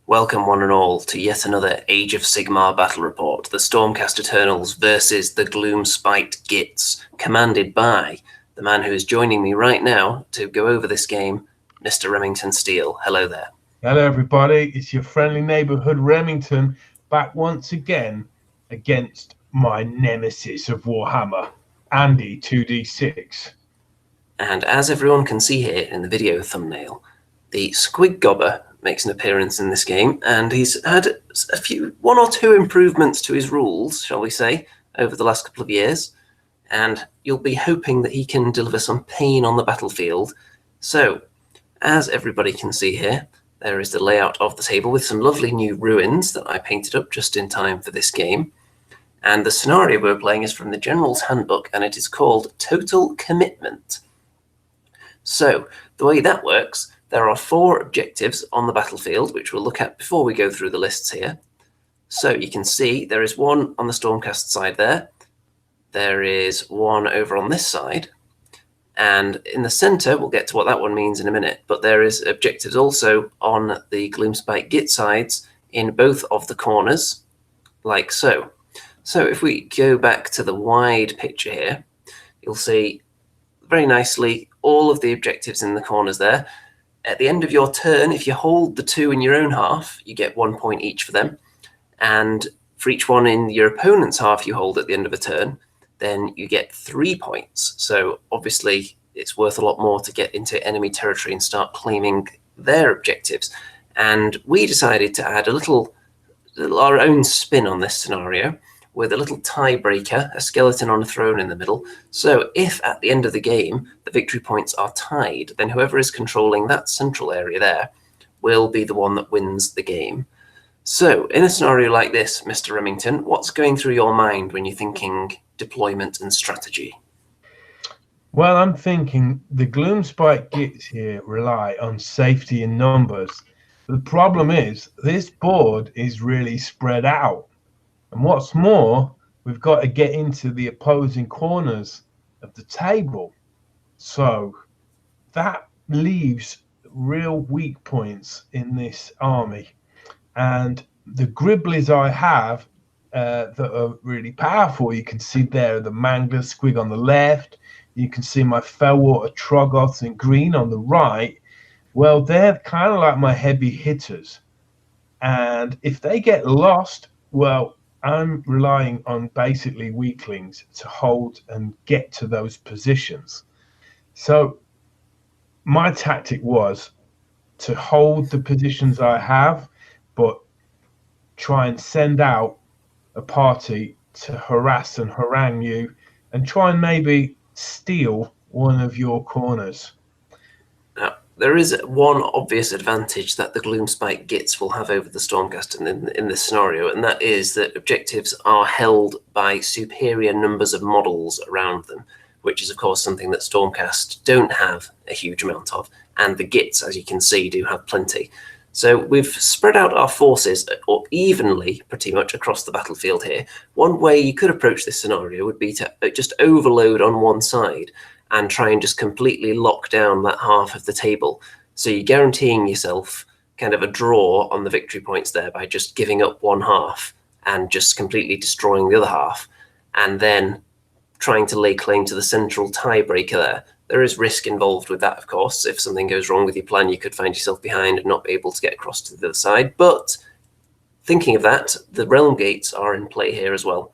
Welcome one and all to yet another Age of Sigmar battle report, the Stormcast Eternals versus the Gloomspite Gitz, commanded by the man who is joining me right now to go over this game, Mr. Remington Steele. Hello there. Hello everybody, it's your friendly neighbourhood Remington, back once again against my nemesis of Warhammer, Andy 2D6. And as everyone can see here in the video thumbnail, the Squig Gobber makes an appearance in this game, and he's had one or two improvements to his rules, shall we say, over the last couple of years, and you'll be hoping that he can deliver some pain on the battlefield. So, as everybody can see here, there is the layout of the table with some lovely new ruins that I painted up just in time for this game. And the scenario we're playing is from the General's Handbook, and it is called Total Commitment. So, the way that works, there are 4 objectives on the battlefield, which we'll look at before we go through the lists here. So you can see there is one on the Stormcast side there. There is one over on this side. And in the center, we'll get to what that one means in a minute, but there is objectives also on the Gloomspite Git sides in both of the corners, like so. So if we go back to the wide picture here, you'll see very nicely all of the objectives in the corners there. At the end of your turn, if you hold the 2 in your own half, you get 1 point each for them. And for each one in your opponent's half you hold at the end of a turn, then you get 3 points. So obviously it's worth a lot more to get into enemy territory and start claiming their objectives. And we decided to add a little our own spin on this scenario with a little tiebreaker, a skeleton on a throne in the middle. So if at the end of the game the victory points are tied, then whoever is controlling that central area there will be the one that wins the game. So in a scenario like this, Mr. Remington, what's going through your mind when you're thinking deployment and strategy? Well, I'm thinking the Gloomspite Gits here rely on safety in numbers. The problem is this board is really spread out. And what's more, we've got to get into the opposing corners of the table. So that leaves real weak points in this army. And the Gribblies I have that are really powerful, you can see there the Mangler Squig on the left. You can see my Fellwater Troggoths in green on the right. Well, they're kind of like my heavy hitters. And if they get lost, well, I'm relying on basically weaklings to hold and get to those positions. So my tactic was to hold the positions I have, but try and send out a party to harass and harangue you and try and maybe steal one of your corners. Now, there is one obvious advantage that the Gloomspite Gits will have over the Stormcast in this scenario, and that is that objectives are held by superior numbers of models around them, which is, of course, something that Stormcast don't have a huge amount of, and the Gits, as you can see, do have plenty. So we've spread out our forces evenly, pretty much, across the battlefield here. One way you could approach this scenario would be to just overload on one side and try and just completely lock down that half of the table. So you're guaranteeing yourself kind of a draw on the victory points there by just giving up one half and just completely destroying the other half, and then trying to lay claim to the central tiebreaker there. There is risk involved with that, of course. If something goes wrong with your plan, you could find yourself behind and not be able to get across to the other side. But thinking of that, the realm gates are in play here as well.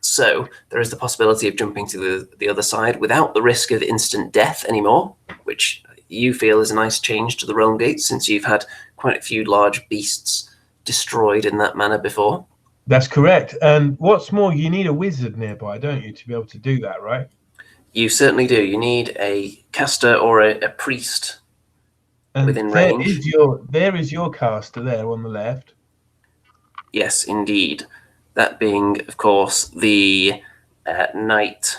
So there is the possibility of jumping to the other side without the risk of instant death anymore, which you feel is a nice change to the realm gates since you've had quite a few large beasts destroyed in that manner before. That's correct. And what's more, you need a wizard nearby, don't you, to be able to do that, right? You certainly do. You need a caster or a priest within range. There is your caster there on the left. Yes, indeed. That being, of course, the knight.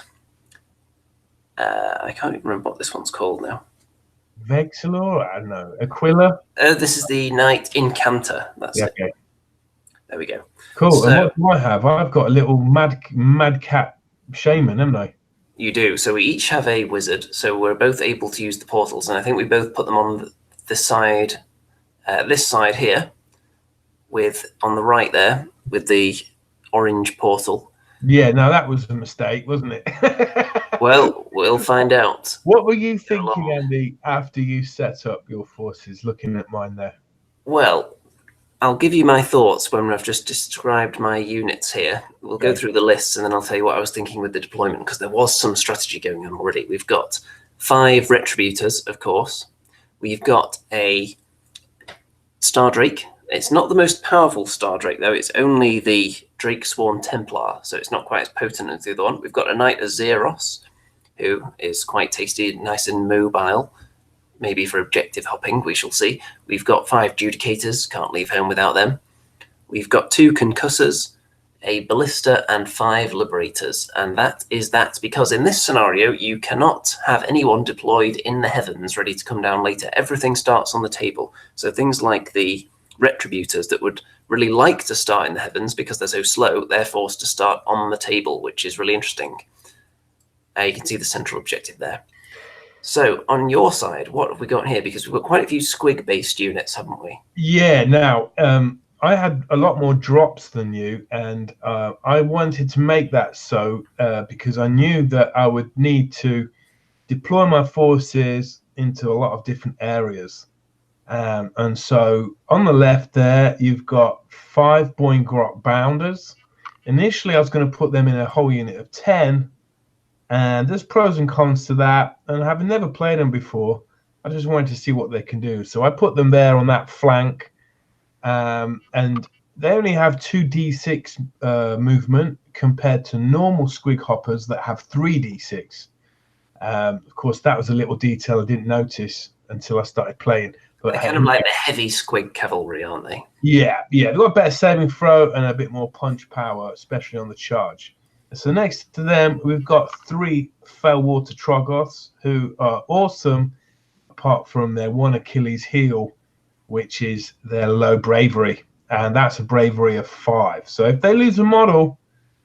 I can't even remember what this one's called now. Vexilor? I don't know. Aquila? This is the knight incanter. That's it. Okay. There we go. Cool. So, and what do I have? I've got a little madcap shaman, haven't I? You do. So we each have a wizard. So we're both able to use the portals, and I think we both put them on the side, this side here. with on the right there with the orange portal. Yeah, now that was a mistake, wasn't it? Well, we'll find out. What were you thinking, Andy, after you set up your forces, looking at mine there? Well, I'll give you my thoughts when I've just described my units here. We'll go through the lists and then I'll tell you what I was thinking with the deployment, because there was some strategy going on already. We've got 5 Retributors, of course. We've got a Star Drake. It's not the most powerful Star Drake, though. It's only the Drake Sworn Templar, so it's not quite as potent as the other one. We've got a Knight of Zeros, who is quite tasty, nice and mobile. Maybe for objective hopping, we shall see. We've got 5 Judicators, can't leave home without them. We've got 2 Concussors, a Ballista, and 5 Liberators. And that is that because in this scenario, you cannot have anyone deployed in the heavens ready to come down later. Everything starts on the table. So things like the Retributors that would really like to start in the heavens because they're so slow, they're forced to start on the table, which is really interesting. You can see the central objective there. So, on your side, what have we got here? Because we've got quite a few squig-based units, haven't we? Yeah, now, I had a lot more drops than you, and I wanted to make that so because I knew that I would need to deploy my forces into a lot of different areas. And so, on the left there, you've got 5 Boing Grot Bounders. Initially, I was going to put them in a whole unit of 10, and there's pros and cons to that, and having never played them before, I just wanted to see what they can do. So I put them there on that flank, and they only have 2d6 movement compared to normal squig hoppers that have 3d6. Of course, that was a little detail I didn't notice until I started playing. But they're kind of like the heavy squig cavalry, aren't they? Yeah. They've got a better saving throw and a bit more punch power, especially on the charge. So next to them, we've got 3 Fellwater Troggoths, who are awesome, apart from their one Achilles heel, which is their low bravery. And that's a bravery of 5. So if they lose a model,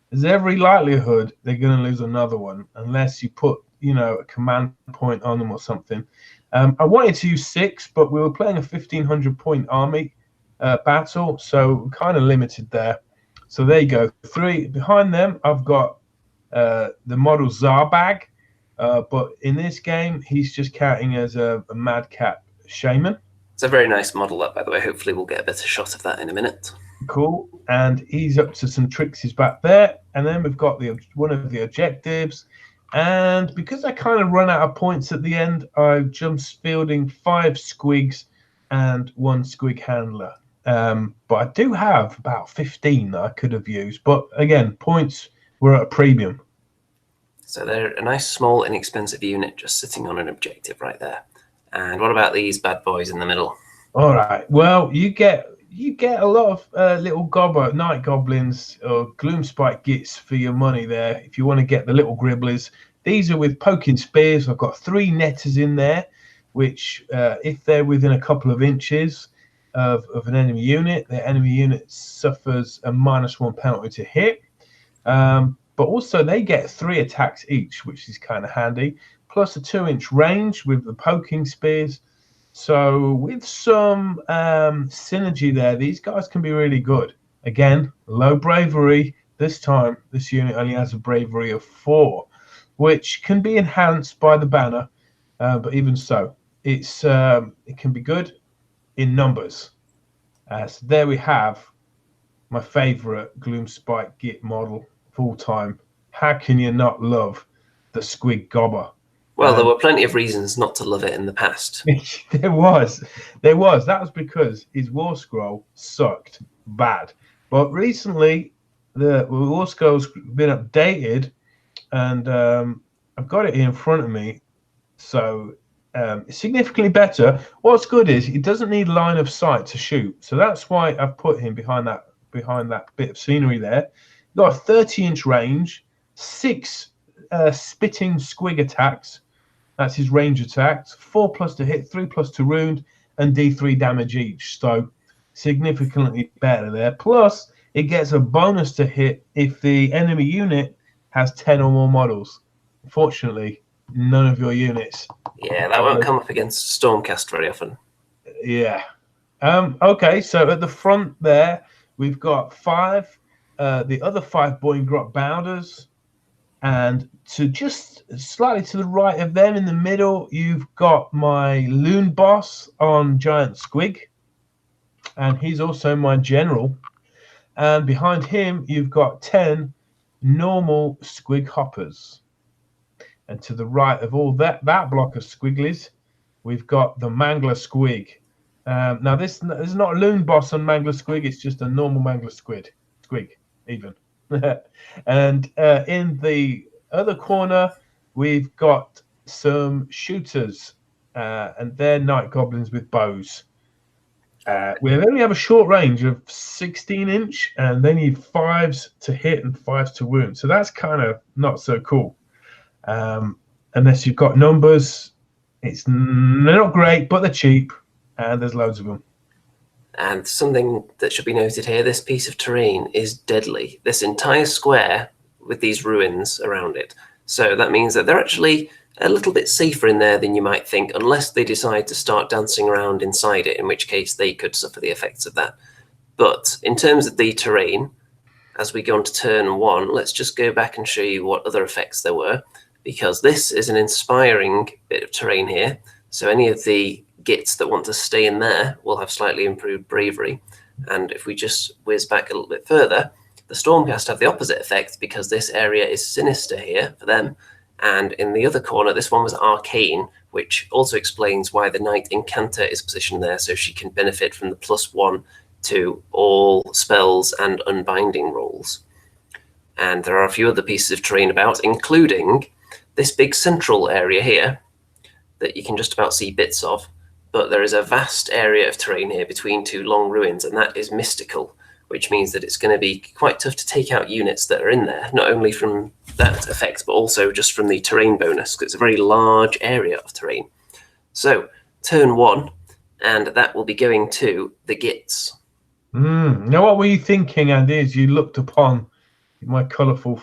there's every likelihood they're going to lose another one, unless you put, a command point on them or something. I wanted to use 6, but we were playing a 1,500-point army battle, so we're kind of limited there. So there you go. 3 behind them. I've got the model Zarbag, but in this game he's just counting as a madcap shaman. It's a very nice model, that, by the way. Hopefully, we'll get a better shot of that in a minute. Cool. And he's up to some tricks. He's back there, and then we've got one of the objectives. And because I kind of run out of points at the end, I'm just fielding 5 squigs and 1 squig handler. But I do have about 15 that I could have used. But again, points were at a premium. So they're a nice, small, inexpensive unit just sitting on an objective right there. And what about these bad boys in the middle? All right. Well, you get a lot of little night goblins or Gloomspite Gitz for your money there. If you want to get the little gribblers, these are with poking spears. I've got 3 netters in there, which if they're within a couple of inches of an enemy unit, the enemy unit suffers a -1 penalty to hit. But also they get 3 attacks each, which is kind of handy, plus a 2-inch range with the poking spears. So with some synergy there, these guys can be really good. Again, low bravery. This time, this unit only has a bravery of 4, which can be enhanced by the banner. But even so, it can be good in numbers. So there we have my favorite Gloomspite Git model of all time. How can you not love the Squig Gobber? Well, there were plenty of reasons not to love it in the past. There was. That was because his War Scroll sucked bad. But recently, the War Scroll's been updated, and I've got it here in front of me. So it's significantly better. What's good is it doesn't need line of sight to shoot. So that's why I've put him behind that bit of scenery there. Got a 30-inch range, 6 spitting squig attacks. That's his range attacks. 4+ to hit, 3+ to wound, and D3 damage each. So significantly better there. Plus, it gets a bonus to hit if the enemy unit has 10 or more models. Unfortunately, none of your units. Yeah, that won't come up against Stormcast very often. Yeah. Okay, so at the front there, we've got the other 5 Boingrot Bounders, and to just slightly to the right of them in the middle, you've got my Loon Boss on Giant Squig, and he's also my general. And behind him, you've got 10 normal Squig Hoppers. And to the right of all that block of squigglies, we've got the Mangler Squig. Now, this is not a Loon Boss on Mangler Squig, it's just a normal Mangler Squig, even. And in the other corner, we've got some shooters, and they're Night Goblins with bows. We only have a short range of 16-inch, and they need 5s to hit and 5s to wound. So that's kind of not so cool. Unless you've got numbers, they're not great, but they're cheap, and there's loads of them. And something that should be noted here, this piece of terrain is deadly. This entire square with these ruins around it. So that means that they're actually a little bit safer in there than you might think, unless they decide to start dancing around inside it, in which case they could suffer the effects of that. But in terms of the terrain, as we go on to turn 1, let's just go back and show you what other effects there were, because this is an inspiring bit of terrain here. So any of the Gitz that want to stay in there will have slightly improved bravery. And if we just whiz back a little bit further, the Stormcast have the opposite effect, because this area is sinister here for them. And in the other corner, this one was arcane, which also explains why the Knight Incanter is positioned there, so she can benefit from the +1 to all spells and unbinding rolls. And there are a few other pieces of terrain about, including this big central area here that you can just about see bits of. But there is a vast area of terrain here between 2 long ruins, and that is mystical, which means that it's going to be quite tough to take out units that are in there, not only from that effect, but also just from the terrain bonus, because it's a very large area of terrain. So, turn 1, and that will be going to the Gitz. Now, what were you thinking, Andy, as you looked upon my colourful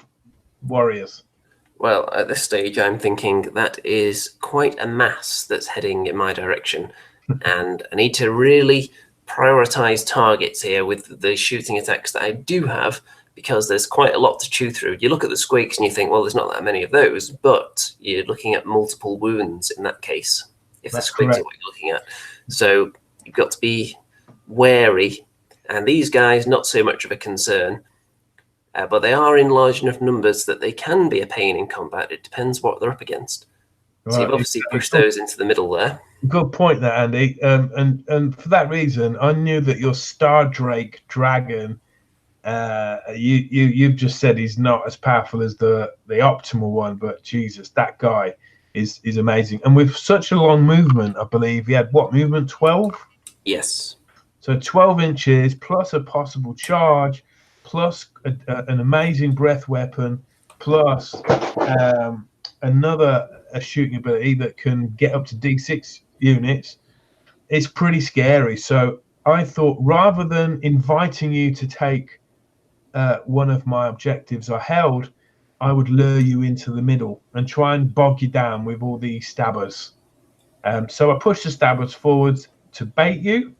warriors? Well, at this stage, I'm thinking that is quite a mass that's heading in my direction, and I need to really prioritize targets here with the shooting attacks that I do have, because there's quite a lot to chew through. You look at the squigs and you think, well, there's not that many of those, but you're looking at multiple wounds in that case, if That's the squigs are what you're looking at. So you've got to be wary, and these guys, not so much of a concern, but they are in large enough numbers that they can be a pain in combat. It depends what they're up against. So you've obviously pushed those into the middle there. Good point there, Andy. And for that reason, I knew that your Star Drake Dragon, you've just said he's not as powerful as the optimal one, but Jesus, that guy is amazing. And with such a long movement, I believe he had what movement, 12? Yes. So 12 inches plus a possible charge, plus an amazing breath weapon, plus another shooting ability that can get up to D6 units. It's pretty scary. So I thought, rather than inviting you to take one of my objectives I held, I would lure you into the middle and try and bog you down with all these stabbers. So I pushed the stabbers forwards to bait you.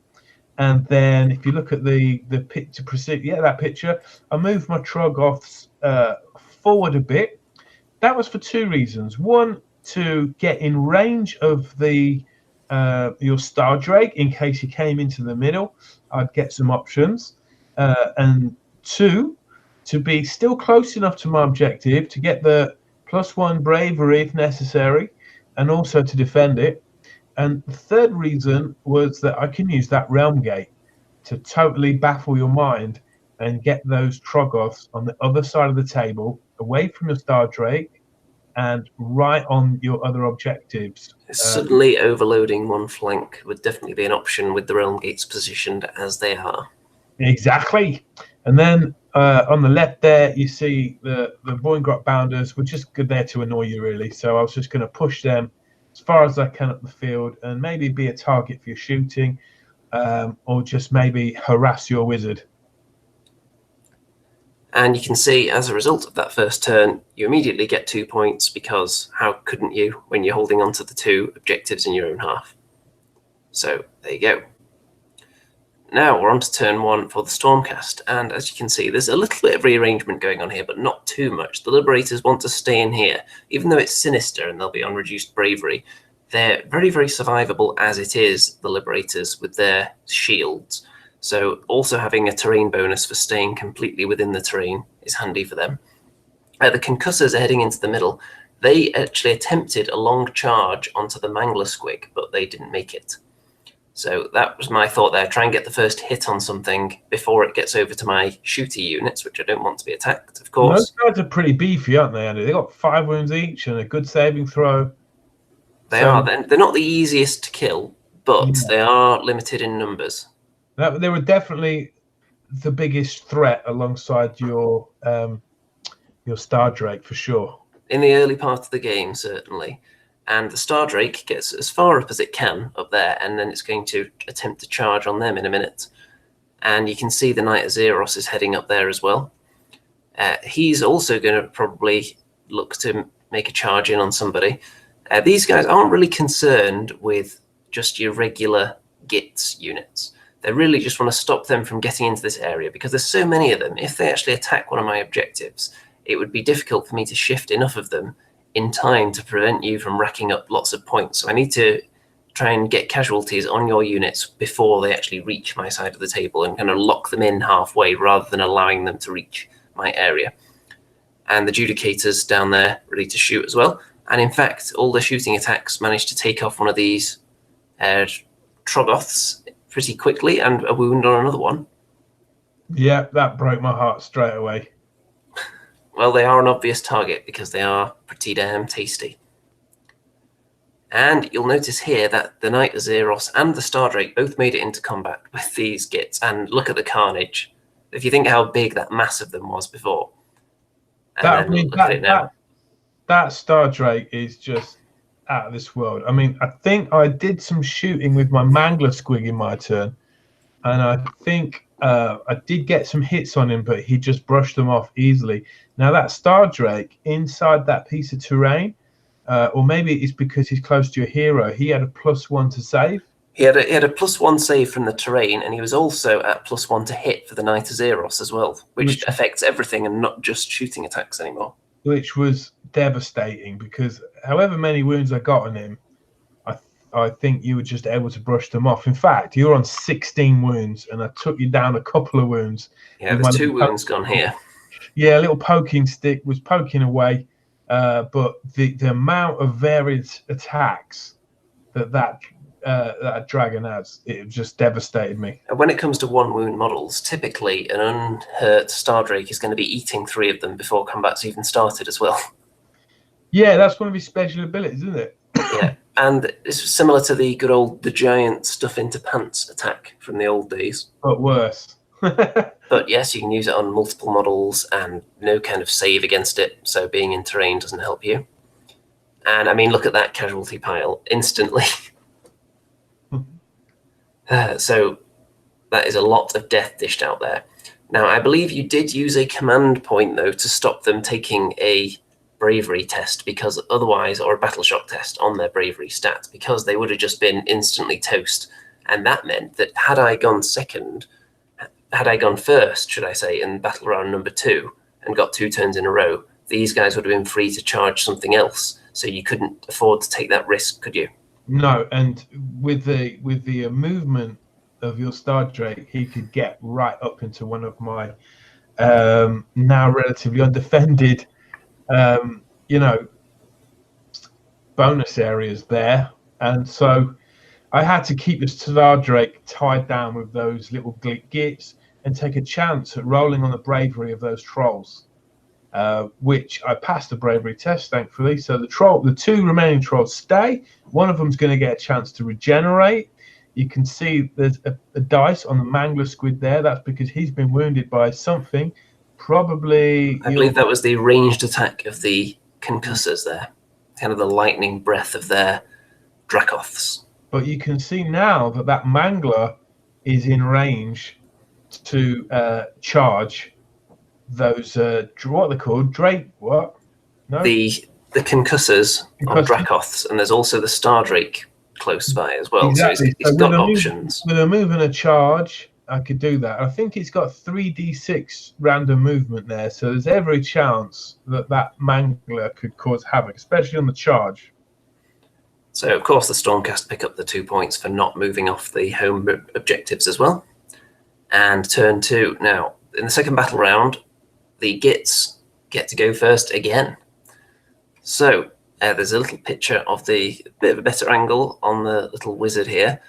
And then if you look at the picture, that picture, I moved my Troggoths forward a bit. That was for 2 reasons. One, to get in range of your Star Drake in case he came into the middle. I'd get some options. And 2, to be still close enough to my objective to get the +1 bravery if necessary, and also to defend it. And the third reason was that I can use that Realm Gate to totally baffle your mind and get those Troggoths on the other side of the table, away from your Star Drake, and right on your other objectives. Suddenly overloading one flank would definitely be an option with the Realm Gates positioned as they are. Exactly. And then on the left there, you see the Boingrot Bounders were just good there to annoy you, really. So I was just going to push them as far as I can up the field and maybe be a target for your shooting, or just maybe harass your wizard. And you can see, as a result of that first turn, you immediately get 2 points, because how couldn't you when you're holding on to the 2 objectives in your own half? So there you go. now we're on to turn 1 for the Stormcast, and as you can see, there's a little bit of rearrangement going on here, but not too much. The Liberators want to stay in here, even though it's sinister and they'll be on reduced bravery. They're very, very survivable as it is, the Liberators, with their shields. So also having a terrain bonus for staying completely within the terrain is handy for them. The Concussors are heading into the middle. They actually attempted a long charge onto the Mangler Squig, but they didn't make it. So that was my thought there. Try and get the first hit on something before it gets over to my shooty units, which I don't want to be attacked, of course. Those guys are pretty beefy, aren't they, Andy? They got 5 wounds each and a good saving throw. They are. They're not the easiest to kill, but they are limited in numbers. They were definitely the biggest threat alongside your Star Drake, for sure. In the early part of the game, certainly. And the Star Drake gets as far up as it can up there, and then it's going to attempt to charge on them in a minute. And you can see the Knight of Zeros is heading up there as well. He's also going to probably look to make a charge in on somebody. These guys aren't really concerned with just your regular Gitz units. They really just want to stop them from getting into this area because there's so many of them. If they actually attack one of my objectives, it would be difficult for me to shift enough of them in time to prevent you from racking up lots of points. So I need to try and get casualties on your units before they actually reach my side of the table and kind of lock them in halfway rather than allowing them to reach my area. And the Judicators down there ready to shoot as well. And in fact, all the shooting attacks managed to take off one of these Troggoths pretty quickly and a wound on another one. Yeah, that broke my heart straight away. Well, they are an obvious target because they are pretty damn tasty. And you'll notice here that the Knight of Zeros and the Star Drake both made it into combat with these Gitz. And look at the carnage. If you think how big that mass of them was before. That Star Drake is just out of this world. I mean, I think I did some shooting with my Mangler Squig in my turn. And I think I did get some hits on him, but he just brushed them off easily. Now, that Star Drake inside that piece of terrain, or maybe it's because he's close to your hero, he had a +1 to save. He had a +1 save from the terrain, and he was also at +1 to hit for the Knight of Zeros as well, which affects everything and not just shooting attacks anymore. Which was devastating because however many wounds I got on him, I think you were just able to brush them off. In fact, you were on 16 wounds, and I took you down a couple of wounds. Yeah, there's 2 wounds gone here. Yeah, a little poking stick was poking away, but the amount of varied attacks that dragon has, it just devastated me. When it comes to 1 wound models, typically an unhurt Star Drake is going to be eating 3 of them before combat's even started as well. Yeah, that's one of his special abilities, isn't it? Yeah. And it's similar to the good old the giant stuff into pants attack from the old days. But worse. But yes, you can use it on multiple models and no kind of save against it, so being in terrain doesn't help you. And I mean, look at that casualty pile instantly. So that is a lot of death dished out there. Now, I believe you did use a command point, though, to stop them taking a bravery test because otherwise, or a battle shock test on their bravery stats, because they would have just been instantly toast. And that meant that had I gone first, should I say, in battle round number 2 and got 2 turns in a row, these guys would have been free to charge something else. So you couldn't afford to take that risk, could you? No, and with the movement of your Star Drake, he could get right up into one of my now relatively undefended bonus areas there, and so I had to keep the Star Drake tied down with those little Gitz and take a chance at rolling on the bravery of those trolls, which I passed the bravery test, thankfully. So the 2 remaining trolls stay. One of them's going to get a chance to regenerate. You can see there's a dice on the Mangler Squid there. That's because he's been wounded by something. Probably, I believe that was the ranged attack of the Concussors there, kind of the lightning breath of their Dracoths. But you can see now that Mangler is in range to charge those what are they called? Drake? What? No. The Concussors are Dracoths, and there's also the Star Drake close by as well. Exactly. So he's got options. With a move and a charge, I could do that. I think it's got 3d6 random movement there, so there's every chance that that Mangler could cause havoc, especially on the charge. So, of course, the Stormcast pick up the 2 points for not moving off the home objectives as well. And turn 2. Now, in the second battle round, the Gitz get to go first again. So, there's a little picture of the bit of a better angle on the little wizard here.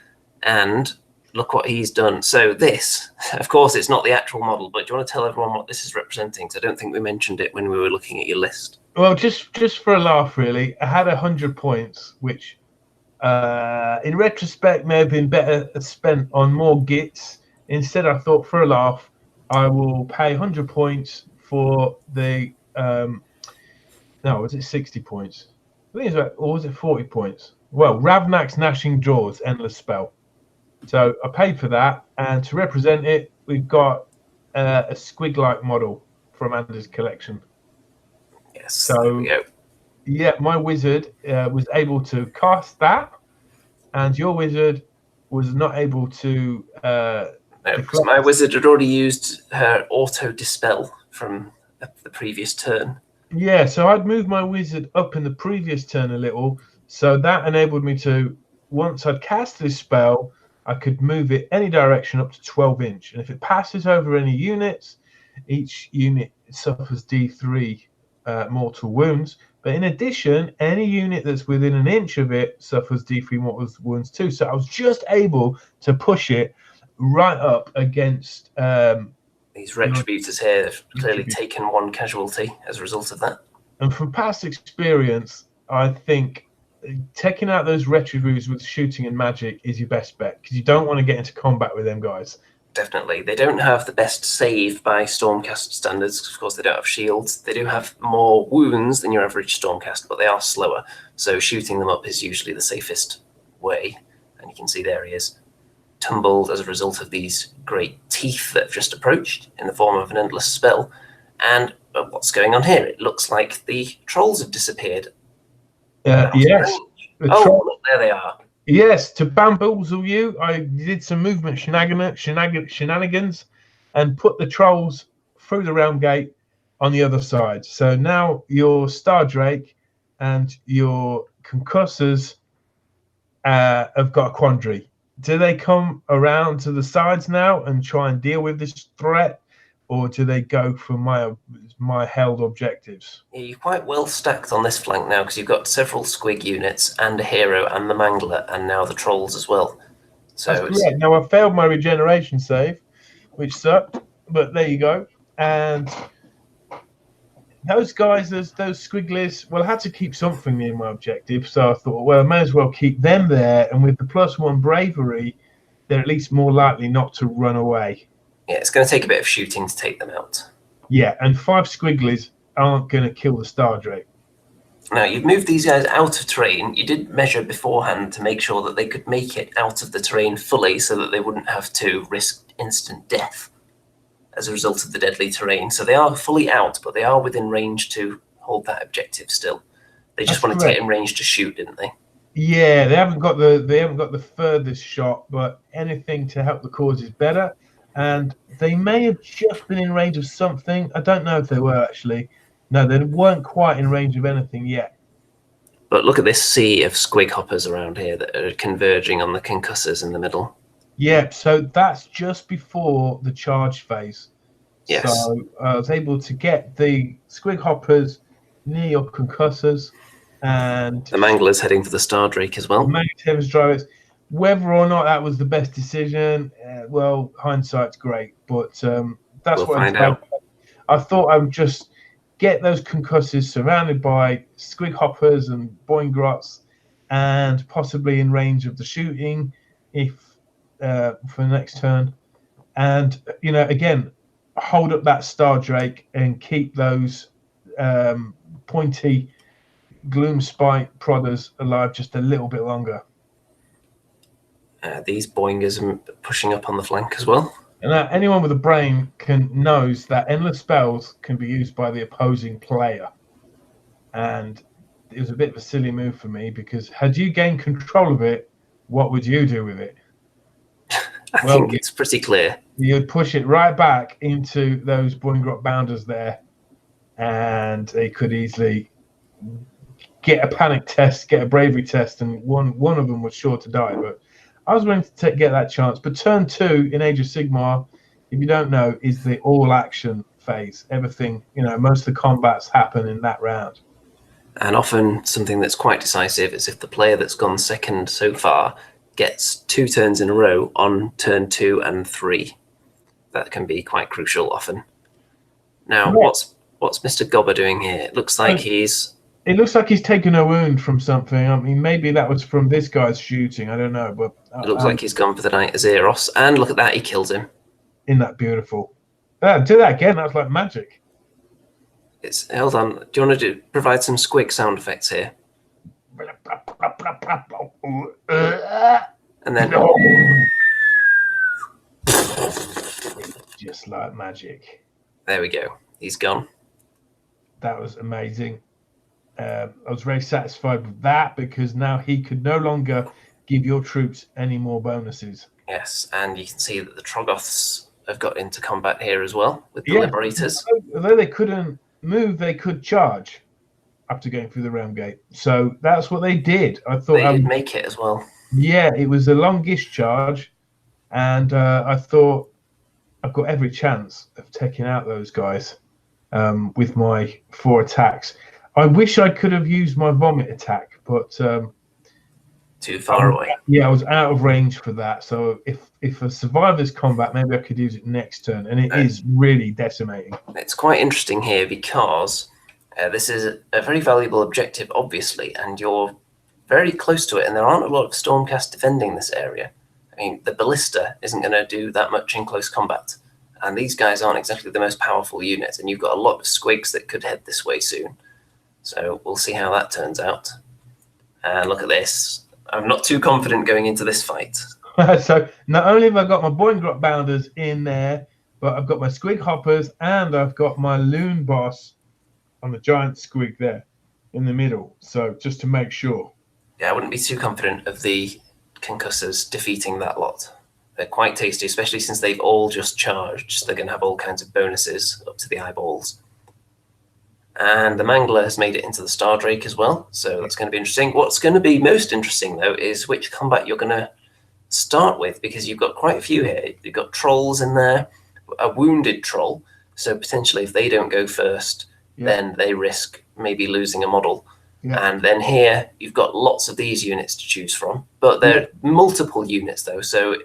And look what he's done. So this, of course, it's not the actual model, but do you want to tell everyone what this is representing? Because I don't think we mentioned it when we were looking at your list. Well, just for a laugh, really, I had 100 points, which in retrospect may have been better spent on more Gitz. Instead, I thought, for a laugh, I will pay 100 points for the... no, was it 60 points? I think it's about, or was it 40 points? Well, Ravnak's Gnashing Jaws, Endless Spell. So I paid for that, and to represent it, we've got a squig-like model from Anders' collection. Yes, so there we go. Yeah, my wizard was able to cast that, and your wizard was not able to... no, because my wizard had already used her auto-dispel from the previous turn. Yeah, so I'd moved my wizard up in the previous turn a little, so that enabled me to, once I'd cast this spell, I could move it any direction up to 12 inch. And if it passes over any units, each unit suffers D3 mortal wounds. But in addition, any unit that's within an inch of it suffers D3 mortal wounds too. So I was just able to push it right up against... these retributors here have clearly taken one casualty as a result of that. And from past experience, I think taking out those retributors with shooting and magic is your best bet, because you don't want to get into combat with them guys. Definitely. They don't have the best save by Stormcast standards. Of course, they don't have shields. They do have more wounds than your average Stormcast, but they are slower. So shooting them up is usually the safest way. And you can see there he is, tumbled as a result of these great teeth that have just approached in the form of an endless spell. And what's going on here? It looks like the trolls have disappeared. Yes. Look, there they are. Yes, to bamboozle you, I did some movement shenanigans and put the trolls through the realm gate on the other side. So now your Star Drake and your concussors have got a quandary. Do they come around to the sides now and try and deal with this threat, or do they go for my held objectives? Yeah, you're quite well stacked on this flank now, because you've got several squig units and a hero and the Mangler and now the trolls as well. So that's correct. Now I failed my regeneration save, which sucked, but there you go. And those guys, those squigglies, well, I had to keep something near my objective, so I thought, well, I may as well keep them there, and with the +1 bravery, they're at least more likely not to run away. Yeah, it's going to take a bit of shooting to take them out. Yeah, and 5 squigglies aren't going to kill the Star Drake. Now, you've moved these guys out of terrain. You did measure beforehand to make sure that they could make it out of the terrain fully so that they wouldn't have to risk instant death as a result of the deadly terrain. So they are fully out, but they are within range to hold that objective still. They just wanted to get in range to shoot, didn't they? Yeah, they haven't got the furthest shot, but anything to help the cause is better. And they may have just been in range of something. I don't know if they were actually. No, they weren't quite in range of anything yet. But look at this sea of squig hoppers around here that are converging on the concussors in the middle. Yeah, so that's just before the charge phase. Yes. So I was able to get the squig hoppers near your concussors, and the Mangler's heading for the Star Drake as well. Drivers. Whether or not that was the best decision, well, hindsight's great, but that's we'll what find out. I thought I would just get those concussors surrounded by squig hoppers and boingrots, and possibly in range of the shooting if for the next turn, and again, hold up that Star Drake and keep those pointy Gloomspite prodders alive just a little bit longer. These boingers are pushing up on the flank as well. And anyone with a brain knows that endless spells can be used by the opposing player. And it was a bit of a silly move for me, because had you gained control of it, what would you do with it? I think it's pretty clear. You'd push it right back into those Boingrot bounders there, and they could easily get a panic test, get a bravery test, and one of them was sure to die. But I was willing to get that chance. But turn 2 in Age of Sigmar, if you don't know, is the all-action phase. Everything, most of the combats happen in that round. And often something that's quite decisive is if the player that's gone second so far gets 2 turns in a row on turn 2 and 3. That can be quite crucial often. Now, what's Mr. Gobber doing here? It looks like he's taken a wound from something. I mean, maybe that was from this guy's shooting. I don't know, but it looks like he's gone for the Knight of Zeros. And look at that, he kills him. Isn't that beautiful? Do that again. That's like magic. Hold on. Do you want to provide some squig sound effects here? And then just like magic. There we go. He's gone. That was amazing. I was very satisfied with that because now he could no longer give your troops any more bonuses. Yes, and you can see that the Troggoths have got into combat here as well with the Liberators. Although they couldn't move, they could charge after going through the realm gate. So that's what they did. I thought they did make it as well. Yeah, it was a longish charge, and I thought I've got every chance of taking out those guys with my 4 attacks. I wish I could have used my vomit attack, but too far away. Yeah, I was out of range for that. So if a survivor's combat, maybe I could use it next turn, and it is really decimating. It's quite interesting here because this is a very valuable objective, obviously, and you're very close to it, and there aren't a lot of Stormcast defending this area. I mean, the Ballista isn't going to do that much in close combat, and these guys aren't exactly the most powerful units, and you've got a lot of squigs that could head this way soon. So we'll see how that turns out. And look at this. I'm not too confident going into this fight. So not only have I got my Boingrot bounders in there, but I've got my squig hoppers and I've got my loon boss on the giant squig there in the middle. So just to make sure. Yeah, I wouldn't be too confident of the concussors defeating that lot. They're quite tasty, especially since they've all just charged. They're going to have all kinds of bonuses up to the eyeballs. And the Mangler has made it into the Stardrake as well, so that's going to be interesting. What's going to be most interesting, though, is which combat you're going to start with, because you've got quite a few here. You've got trolls in there, a wounded troll, so potentially if they don't go first, then they risk maybe losing a model. And then here, you've got lots of these units to choose from, but they're multiple units, though, so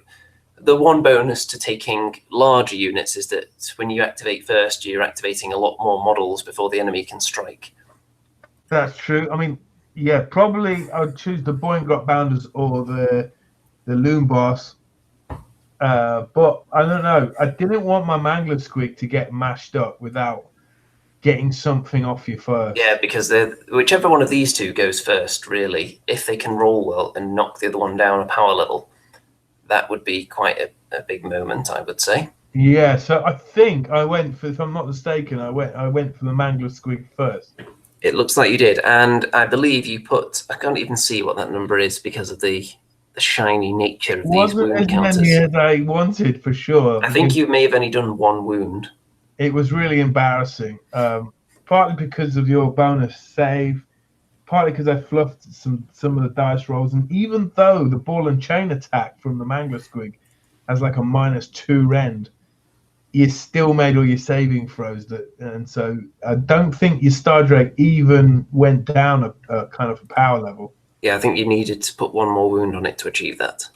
the one bonus to taking larger units is that when you activate first, you're activating a lot more models before the enemy can strike. That's true. I mean, yeah, probably I would choose the Boingrot Bounders or the Loon Boss. But I don't know. I didn't want my Mangler Squig to get mashed up without getting something off you first. Yeah, because whichever one of these two goes first, really, if they can roll well and knock the other one down a power level, that would be quite a big moment, I would say. Yeah, so I think I went for, if I'm not mistaken, I went for the Mangler Squig first. It looks like you did, and I believe you put, I can't even see what that number is because of the shiny nature of these wound counters. Wasn't as many as I wanted, for sure. I think you may have only done 1 wound. It was really embarrassing, partly because of your bonus save, partly because I fluffed some of the dice rolls, and even though the ball and chain attack from the Mangler Squig has like a -2 rend, you still made all your saving throws. And so I don't think your Stardrake even went down a kind of a power level. Yeah, I think you needed to put 1 more wound on it to achieve that.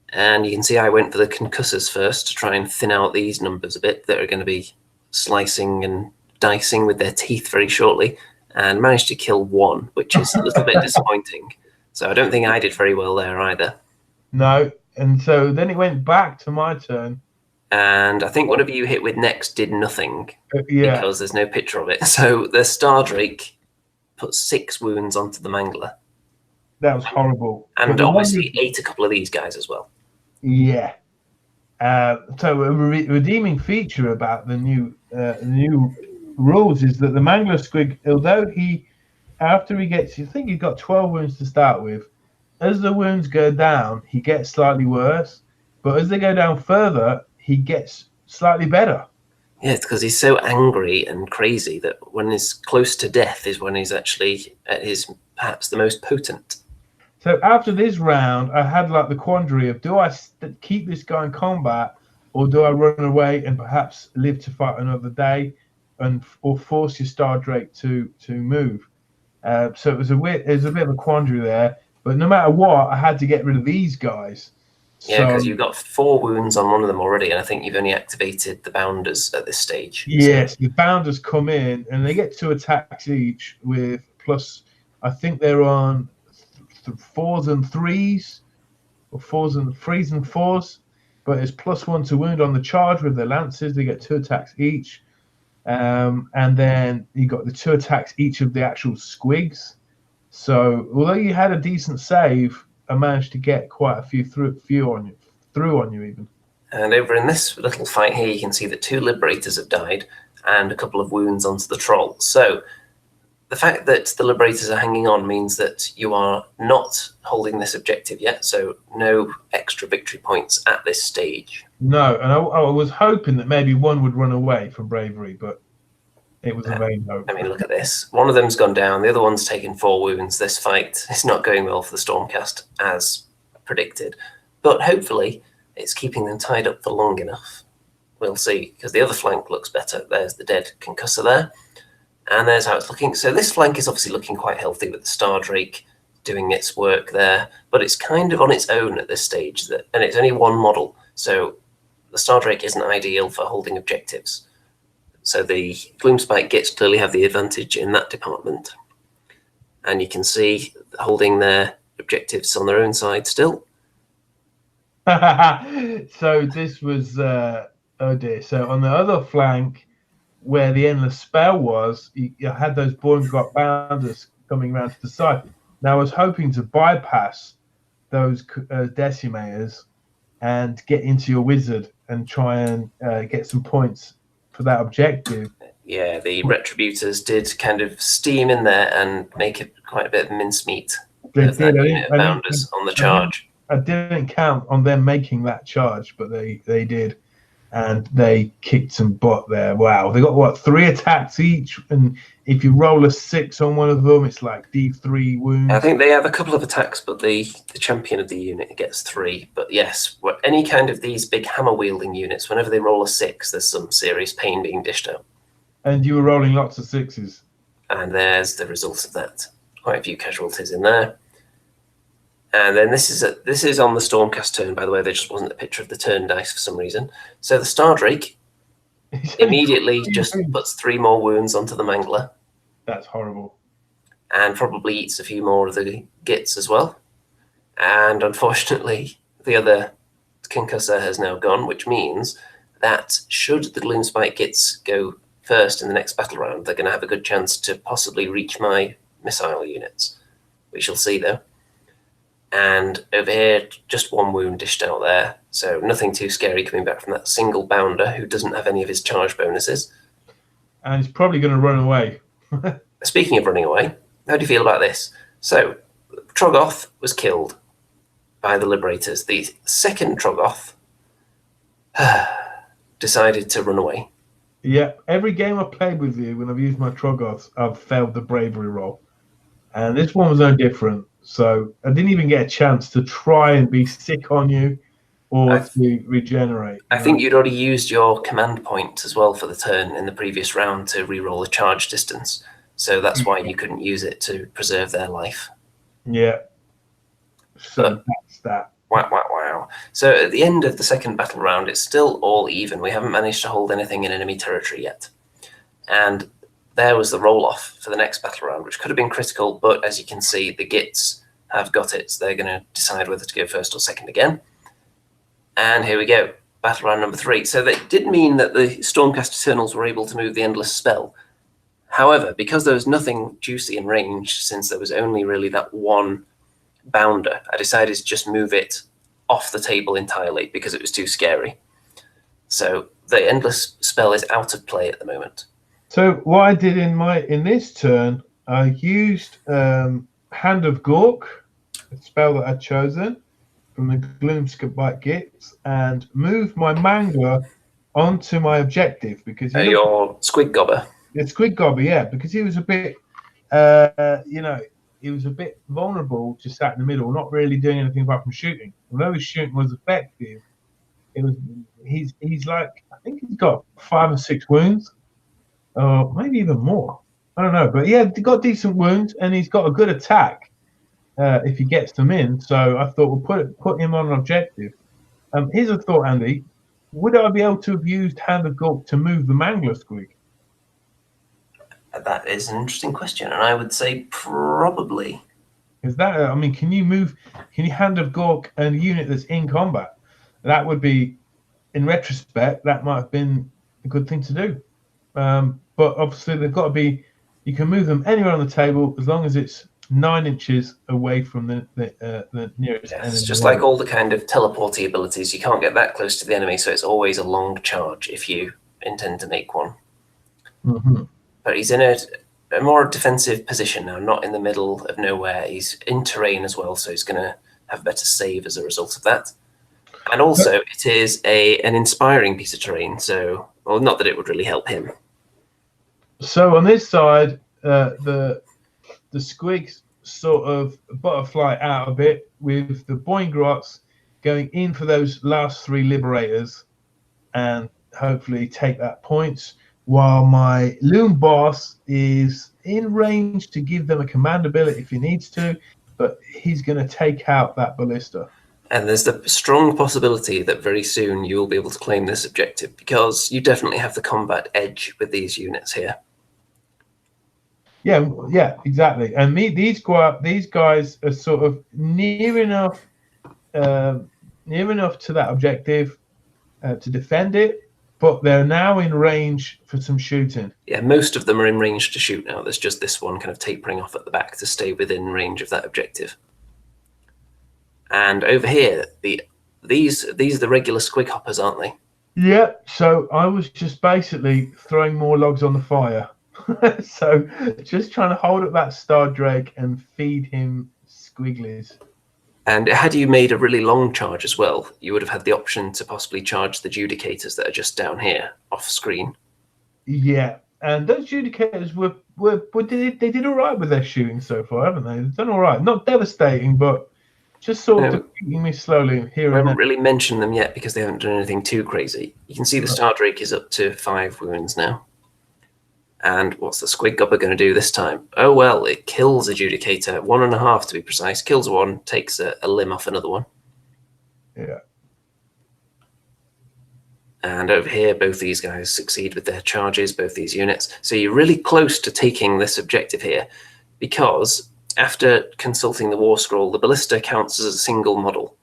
And you can see I went for the concussors first to try and thin out these numbers a bit that are going to be slicing and dicing with their teeth very shortly, and managed to kill 1, which is a little bit disappointing. So I don't think I did very well there either. No, and so then it went back to my turn. And I think whatever you hit with next did nothing because there's no picture of it. So the Stardrake put 6 wounds onto the Mangler. That was horrible. And obviously ate a couple of these guys as well. Yeah. So a redeeming feature about the new rules is that the Mangler Squig, although after he gets, I think he got 12 wounds to start with, as the wounds go down, he gets slightly worse. But as they go down further, he gets slightly better. Yeah, it's because he's so angry and crazy that when he's close to death is when he's actually at his perhaps the most potent. So after this round, I had like the quandary of, do I keep this guy in combat, or do I run away and perhaps live to fight another day, or force your Star Drake to move? So it was a bit of a quandary there. But no matter what, I had to get rid of these guys. Yeah, because you've got 4 wounds on one of them already, and I think you've only activated the bounders at this stage. Yes, so the bounders come in, and they get 2 attacks each with plus. I think they're on 4s and 3s, or 4s and 3s and 4s. But it's +1 to wound on the charge with the lances. They get 2 attacks each, and then you got the 2 attacks each of the actual squigs. So although you had a decent save, I managed to get quite a few through on you even. And over in this little fight here, you can see that 2 liberators have died and a couple of wounds onto the troll. So the fact that the liberators are hanging on means that you are not holding this objective yet. So no extra victory points at this stage. No, and I was hoping that maybe one would run away from bravery, but it was a vain hope. I mean, look at this. One of them's gone down. The other one's taken 4 wounds. This fight is not going well for the Stormcast, as predicted. But hopefully, it's keeping them tied up for long enough. We'll see, because the other flank looks better. There's the dead concussor there. And there's how it's looking. So this flank is obviously looking quite healthy with the Star Drake doing its work there. But it's kind of on its own at this stage. And it's only 1 model. So the Star Drake isn't ideal for holding objectives. So the Gloomspite Gitz clearly have the advantage in that department. And you can see holding their objectives on their own side still. So this was, oh dear. So on the other flank, where the endless spell was, you had those Born-Got bounders coming around to the side. Now I was hoping to bypass those decimators and get into your wizard and try and get some points for that objective. Yeah, the Retributors did kind of steam in there and make it quite a bit of mincemeat of that unit of bounders on the charge. I didn't count on them making that charge, but they did, and they kicked some butt there. Wow, they got what, 3 attacks each, and if you roll a 6 on one of them, it's like D3 wounds. I think they have a couple of attacks, but the champion of the unit gets 3. But yes, any kind of these big hammer-wielding units, whenever they roll a 6, there's some serious pain being dished out. And you were rolling lots of 6s. And there's the result of that. Quite a few casualties in there. And then this is on the Stormcast turn, by the way. There just wasn't a picture of the turn dice for some reason. So the Star Drake immediately just puts 3 more wounds onto the Mangler. That's horrible. And probably eats a few more of the Gitz as well. And unfortunately, the other concussor has now gone, which means that should the Gloomspite Gitz go first in the next battle round, they're going to have a good chance to possibly reach my missile units. We shall see, though. And over here, just 1 wound dished out there. So nothing too scary coming back from that single bounder who doesn't have any of his charge bonuses. And he's probably going to run away. Speaking of running away, how do you feel about this? So, Troggoth was killed by the Liberators. The second Troggoth decided to run away. Yeah, every game I've played with you, when I've used my Troggoths, I've failed the bravery roll. And this one was no different. So I didn't even get a chance to try and be sick on you or to regenerate. I think you'd already used your command point as well for the turn in the previous round to reroll the charge distance. So that's why you couldn't use it to preserve their life. Yeah. So that's that. Wow. So at the end of the second battle round, it's still all even. We haven't managed to hold anything in enemy territory yet. And there was the roll-off for the next battle round, which could have been critical, but as you can see, the Gitz have got it, so they're going to decide whether to go first or second again. And here we go, battle round number 3. So that did mean that the Stormcast Eternals were able to move the Endless Spell. However, because there was nothing juicy in range, since there was only really that 1 bounder, I decided to just move it off the table entirely because it was too scary. So the Endless Spell is out of play at the moment. So what I did in this turn, I used Hand of Gork, a spell that I'd chosen, from the Gloomspite Gitz and move my Mangler onto my objective because he Your Squig Gobber. the Squid Gobber, yeah, because he was a bit, he was a bit vulnerable, just sat in the middle, not really doing anything apart from shooting. Although his shooting was effective, it was he's like, I think he's got 5 or 6 wounds, or maybe even more. I don't know, but yeah, he got decent wounds and he's got a good attack if he gets them in. So I thought we'll put him on an objective. Here's a thought, Andy. Would I be able to have used Hand of Gulp to move the Mangler Squig? That is an interesting question, and I would say probably. Is that? I mean, can you Hand of Gork a unit that's in combat? That would be, in retrospect, that might have been a good thing to do. But obviously, they've got to be. You can move them anywhere on the table as long as it's 9 inches away from the nearest enemy. It's just like all the kind of teleporty abilities. You can't get that close to the enemy, so it's always a long charge if you intend to make one. Mm-hmm. But he's in a more defensive position now, not in the middle of nowhere. He's in terrain as well, so he's going to have better save as a result of that. And also, it is an inspiring piece of terrain, so, well, not that it would really help him. So on this side, the Squigs sort of butterfly out a bit with the Boingrots going in for those last 3 Liberators and hopefully take that points, while my Loom Boss is in range to give them a command ability if he needs to, but he's going to take out that Ballista. And there's the strong possibility that very soon you will be able to claim this objective, because you definitely have the combat edge with these units here. Yeah, exactly. And these guys are sort of near enough to that objective to defend it, but they're now in range for some shooting. Yeah, most of them are in range to shoot now. There's just this one kind of tapering off at the back to stay within range of that objective. And over here, these are the regular Squig Hoppers, aren't they? Yeah, so I was just basically throwing more logs on the fire. So just trying to hold up that Star Drake and feed him squigglies. And had you made a really long charge as well, you would have had the option to possibly charge the Judicators that are just down here off screen. Yeah, and those Judicators they did all right with their shooting so far, haven't they? They've done all right. Not devastating, but just sort of defeating me slowly here and there. I haven't really mentioned them yet because they haven't done anything too crazy. You can see the Star Drake is up to 5 wounds now. And what's the Squig Gobber going to do this time? Oh, well, it kills a Judicator. 1.5 to be precise. Kills one, takes a limb off another one. Yeah. And over here, both these guys succeed with their charges, both these units. So you're really close to taking this objective here, because after consulting the War Scroll, the Ballista counts as a single model.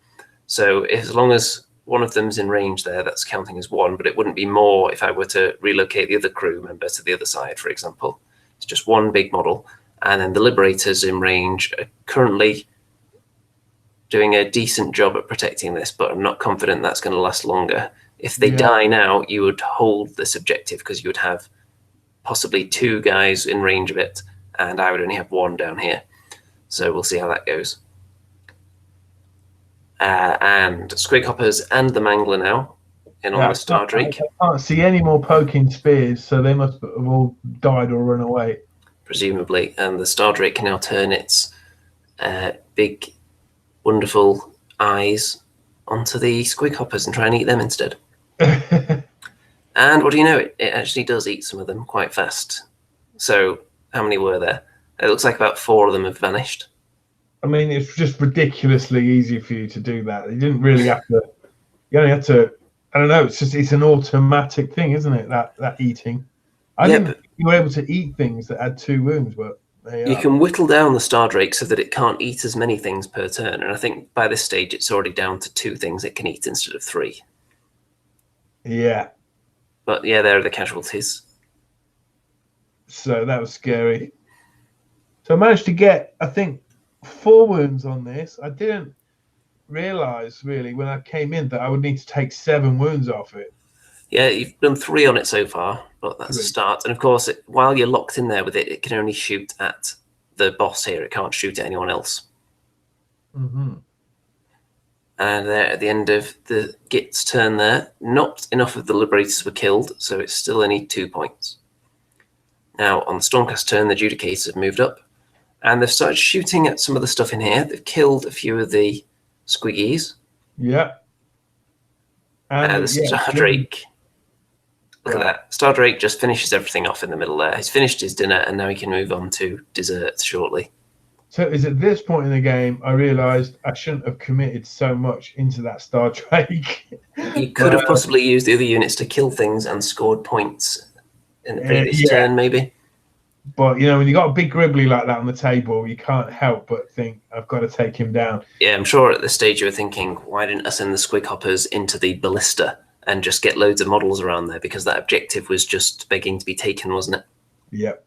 So as long as one of them's in range there, that's counting as 1, but it wouldn't be more if I were to relocate the other crew member to the other side, for example. It's just one big model. And then the Liberators in range are currently doing a decent job at protecting this, but I'm not confident that's going to last longer. If they die now, you would hold this objective because you would have possibly 2 guys in range of it, and I would only have 1 down here. So we'll see how that goes. And Squig Hoppers and the Mangler now in on the Star Drake. I can't see any more poking spears, so they must have all died or run away. Presumably. And the Star Drake can now turn its big, wonderful eyes onto the Squig Hoppers and try and eat them instead. And what do you know? It actually does eat some of them quite fast. So how many were there? It looks like about 4 of them have vanished. I mean, it's just ridiculously easy for you to do that. You didn't really have to. You only had to. I don't know. It's an automatic thing, isn't it? That eating. I didn't think you were able to eat things that had 2 wounds, but you can whittle down the Star Drake so that it can't eat as many things per turn. And I think by this stage, it's already down to 2 things it can eat instead of 3. Yeah. But yeah, there are the casualties. So that was scary. So I managed to get, I think, 4 wounds on this. I didn't realize really when I came in that I would need to take 7 wounds off it. Yeah, you've done 3 on it so far, but that's a start. And of course, while you're locked in there with it, it can only shoot at the boss here. It can't shoot at anyone else. Mm-hmm. And there, at the end of the Gitz turn there, not enough of the Liberators were killed, so it's still only 2 points. Now, on the Stormcast turn, the Judicators have moved up, and they've started shooting at some of the stuff in here. They've killed a few of the Squiggies. Yeah. And The Stardrake. Look at that. Stardrake just finishes everything off in the middle there. He's finished his dinner, and now he can move on to desserts shortly. So it's at this point in the game I realised I shouldn't have committed so much into that Stardrake. You could have possibly used the other units to kill things and scored points in the previous turn, maybe. But, you know, when you got a big Gribbly like that on the table, you can't help but think, I've got to take him down. Yeah, I'm sure at this stage you were thinking, why didn't I send the Squig Hoppers into the Ballista and just get loads of models around there? Because that objective was just begging to be taken, wasn't it? Yep.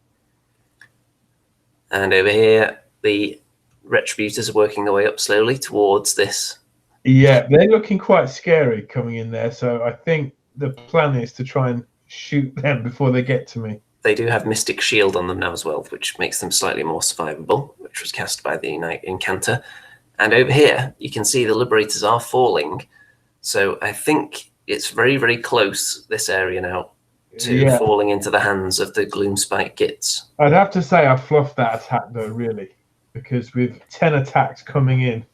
And over here, the Retributors are working their way up slowly towards this. Yeah, they're looking quite scary coming in there. So I think the plan is to try and shoot them before they get to me. They do have Mystic Shield on them now as well, which makes them slightly more survivable, which was cast by the Knight Incanter. And over here, you can see the Liberators are falling. So I think it's very, very close, this area now, to falling into the hands of the Gloomspite Gitz. I'd have to say I fluffed that attack, though, really. Because with 10 attacks coming in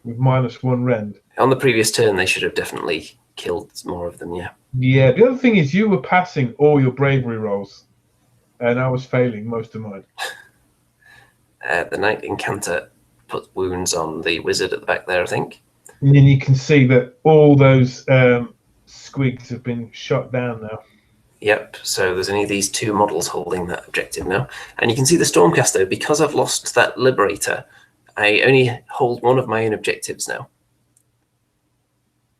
with -1 rend. On the previous turn, they should have definitely killed more of them, yeah. Yeah, the other thing is you were passing all your bravery rolls. And I was failing most of mine. The Knight Incanter put wounds on the wizard at the back there, I think. And then you can see that all those squigs have been shot down now. Yep, so there's only these 2 models holding that objective now. And you can see the Stormcast, though, because I've lost that Liberator, I only hold 1 of my own objectives now.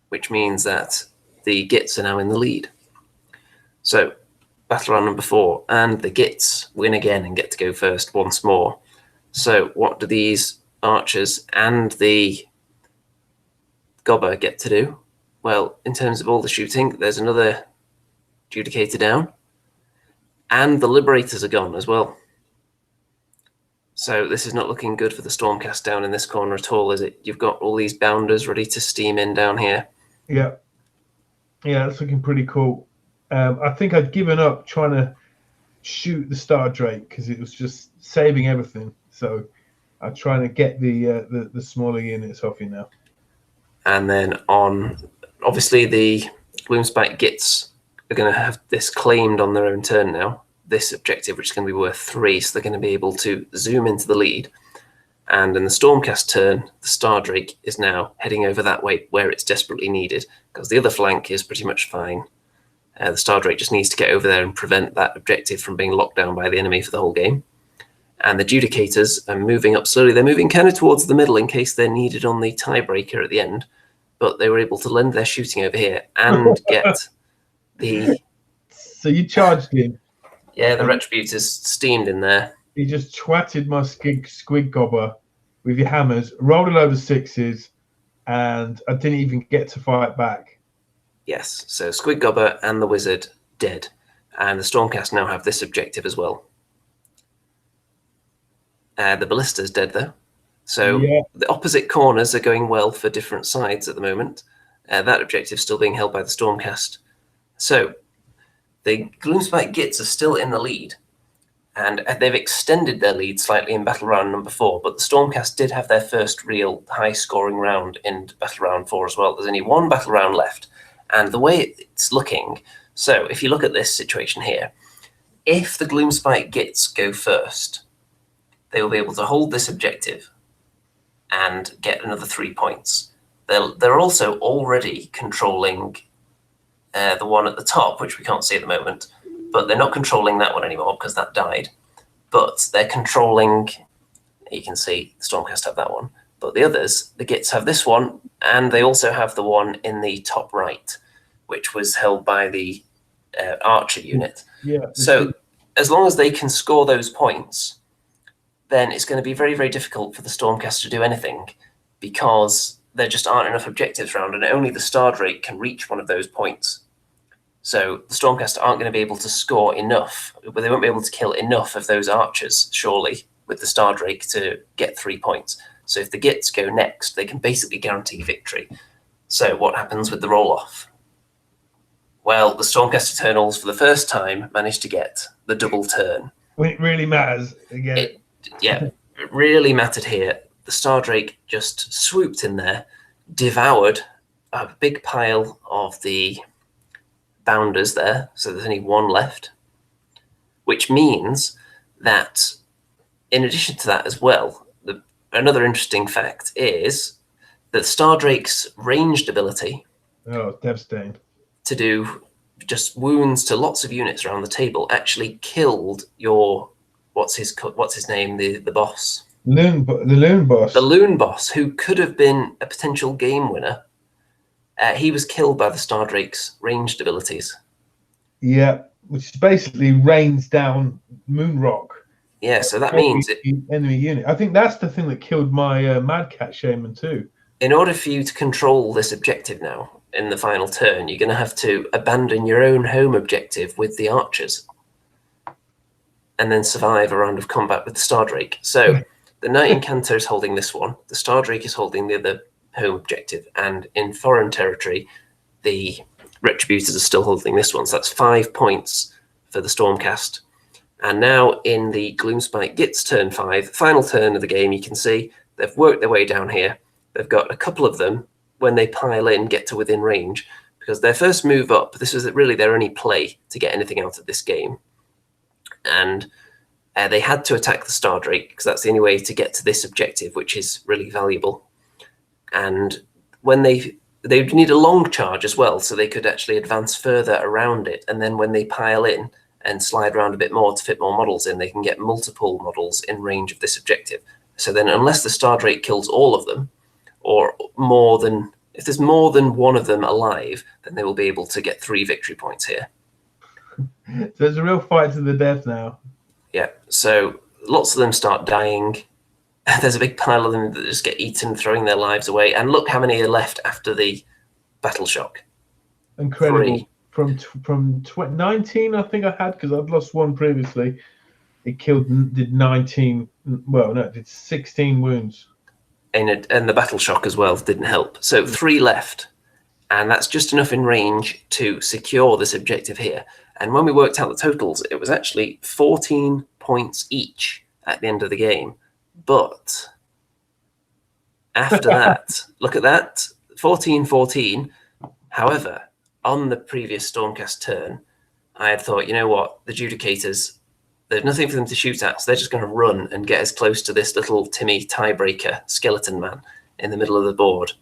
Which means that the Gitz are now in the lead. So, battle round number 4, and the Gitz win again and get to go first once more. So what do these archers and the Gobber get to do? Well, in terms of all the shooting, there's another Judicator down, and the Liberators are gone as well. So this is not looking good for the Stormcast down in this corner at all, is it? You've got all these Bounders ready to steam in down here. Yeah, that's looking pretty cool. I think I'd given up trying to shoot the Stardrake because it was just saving everything. So I'm trying to get the smaller units off you now. And then on, obviously the Gloomspite Gitz are going to have this claimed on their own turn now. This objective, which is going to be worth 3, so they're going to be able to zoom into the lead. And in the Stormcast turn, the Stardrake is now heading over that way where it's desperately needed, because the other flank is pretty much fine. The Stardrake just needs to get over there and prevent that objective from being locked down by the enemy for the whole game. And the Judicators are moving up slowly. They're moving kind of towards the middle in case they're needed on the tiebreaker at the end. But they were able to lend their shooting over here and get the... So you charged him. Yeah, the Retributors steamed in there. You just twatted my squig gobber with your hammers, rolled a load of 6s, and I didn't even get to fight back. Yes, so Squig Gobber and the Wizard dead. And the Stormcast now have this objective as well. The Ballista's dead, though. So the opposite corners are going well for different sides at the moment. That objective still being held by the Stormcast. So the Gloomspite Gitz are still in the lead. And they've extended their lead slightly in battle round number 4. But the Stormcast did have their first real high-scoring round in battle round 4 as well. There's only 1 battle round left. And the way it's looking, so if you look at this situation here, if the Gloomspite Gitz go first, they will be able to hold this objective and get another 3 points. They're also already controlling the one at the top, which we can't see at the moment, but they're not controlling that one anymore because that died. But they're controlling, you can see the Stormcast have that one. But the others, the Gitz have this one, and they also have the one in the top right, which was held by the Archer unit. Yeah. So as long as they can score those points, then it's going to be very, very difficult for the Stormcast to do anything, because there just aren't enough objectives around, and only the Stardrake can reach one of those points. So the Stormcast aren't going to be able to score enough, but they won't be able to kill enough of those archers, surely, with the Stardrake to get 3 points. So if the Gitz go next, they can basically guarantee victory. So what happens with the roll-off? Well, the Stormcast Eternals, for the first time, managed to get the double turn. When it really matters, again. It really mattered here. The Stardrake just swooped in there, devoured a big pile of the bounders there, so there's only one left, which means that in addition to that as well, another interesting fact is that Stardrake's ranged ability devastating to do just wounds to lots of units around the table actually killed your what's his name, the boss, the loon boss, the loon boss, who could have been a potential game winner. He was killed by the Stardrake's ranged abilities. Yeah, which basically rains down moon rock. Yeah, so that means enemy unit. I think that's the thing that killed my Mad Cat Shaman too. In order for you to control this objective now in the final turn, you're going to have to abandon your own home objective with the archers, and then survive a round of combat with the Stardrake. So the Knight Incanto is holding this one. The Stardrake is holding the other home objective, and in foreign territory, the Retributors are still holding this one. So that's 5 points for the Stormcast. And now in the Gloomspite Gitz turn 5, final turn of the game, you can see they've worked their way down here. They've got a couple of them, when they pile in, get to within range, because their first move up, this was really their only play to get anything out of this game. And they had to attack the Stardrake, because that's the only way to get to this objective, which is really valuable. And when they need a long charge as well, so they could actually advance further around it. And then when they pile in and slide around a bit more to fit more models in, they can get multiple models in range of this objective. So then unless the Stardrake kills all of them, or more than, if there's more than one of them alive, then they will be able to get 3 victory points here. So there's a real fight to the death now. Yeah, so lots of them start dying. There's a big pile of them that just get eaten, throwing their lives away. And look how many are left after the battle shock. Incredible. 3. From 19, I think I had, because I'd lost one previously. It did 19. Well, no, it did 16 wounds. And the battle shock as well didn't help. So 3 left. And that's just enough in range to secure this objective here. And when we worked out the totals, it was actually 14 points each at the end of the game. But after that, look at that, 14-14. However, on the previous Stormcast turn, I had thought, you know what, the Judicators, there's nothing for them to shoot at, so they're just going to run and get as close to this little Timmy tiebreaker skeleton man in the middle of the board,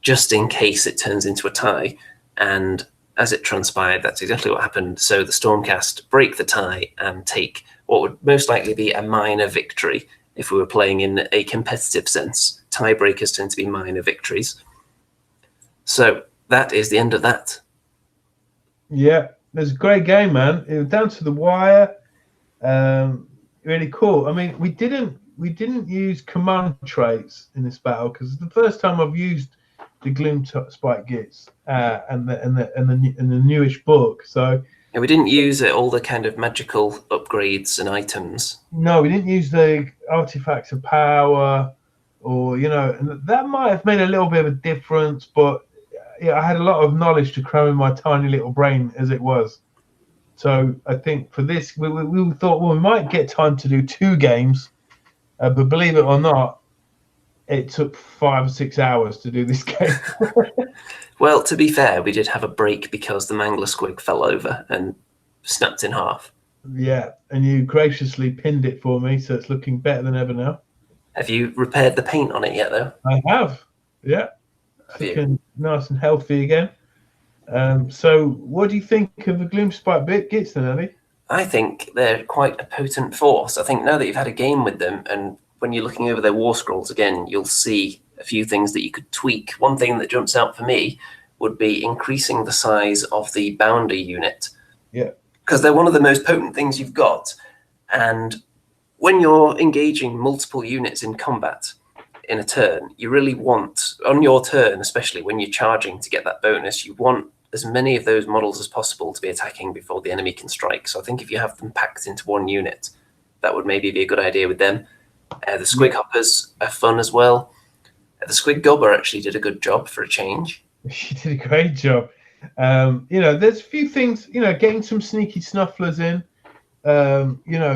just in case it turns into a tie. And as it transpired, that's exactly what happened. So the Stormcast break the tie and take what would most likely be a minor victory if we were playing in a competitive sense. Tiebreakers tend to be minor victories. So that is the end of that. Yeah, it was a great game, man. It was down to the wire. Really cool. I mean, we didn't use command traits in this battle, because it's the first time I've used the Gloomspite Gitz and the newish book. So yeah, we didn't use all the kind of magical upgrades and items. No, we didn't use the artifacts of power, or and that might have made a little bit of a difference. But yeah, I had a lot of knowledge to cram in my tiny little brain as it was. So I think for this, we thought, well, we might get time to do 2 games, but believe it or not, it took 5 or 6 hours to do this game. Well, to be fair, we did have a break because the Mangler Squig fell over and snapped in half. Yeah, and you graciously pinned it for me, so it's looking better than ever now. Have you repaired the paint on it yet, though? I have, yeah. Looking nice and healthy again. So what do you think of the Gloomspite Gitz then, Andy? I think they're quite a potent force. I think now that you've had a game with them, and when you're looking over their war scrolls again, you'll see a few things that you could tweak. One thing that jumps out for me would be increasing the size of the bounder unit. Yeah. Because they're one of the most potent things you've got. And when you're engaging multiple units in combat in a turn, you really want, on your turn, especially when you're charging to get that bonus, you want as many of those models as possible to be attacking before the enemy can strike. So I think if you have them packed into one unit, that would maybe be a good idea with them. The Squig Hoppers are fun as well. The Squig Gobber actually did a good job for a change. She did a great job. There's a few things, getting some sneaky snufflers in,